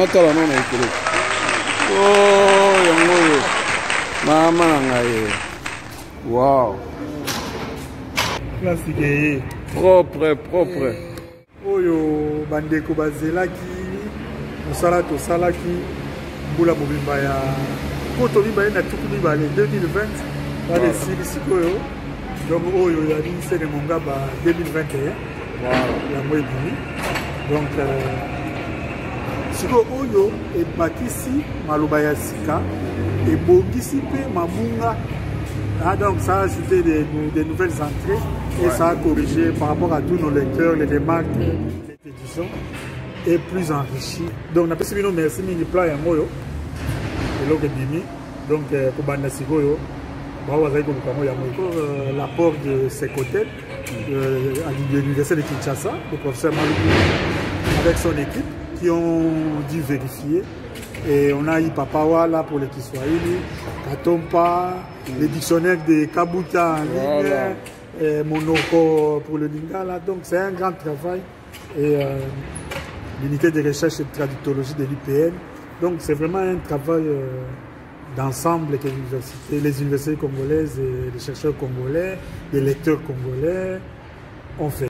natala no na ikolo. Oh, yango. Mama ngai. Wow. Classique. Propre, propre. Oyo bandeko bazelaki mosala tosalaki mbula mobimba ya poto mibale na tuku mibale 2020 bale sili sikoyo donc oyo ya ministère de Mongaba 2021 ya mwebimi donc siko oyo ebakisi maloba ya sika ebongisi pe mabunga. Donc ça a ajouté des nouvelles entrées et ça a corrigé par rapport à tous nos lecteurs, les remarques, les éditions et plus enrichi. Donc on a fait merci mini plan et moyo et l'autre bimi donc pour Bandasigoyo pour l'apport de ses côtés à l'université de Kinshasa, le professeur Maloukou avec son équipe qui ont dû vérifier. Et on a eu Papawa là pour les Kiswahili, Katompa, les dictionnaires de Kabuta en ligne, Monoko pour le Lingala. Donc c'est un grand travail. Et l'unité de recherche et de traductologie de l'UPN. Donc c'est vraiment un travail d'ensemble que les universités congolaises et les chercheurs congolais, les lecteurs congolais ont fait.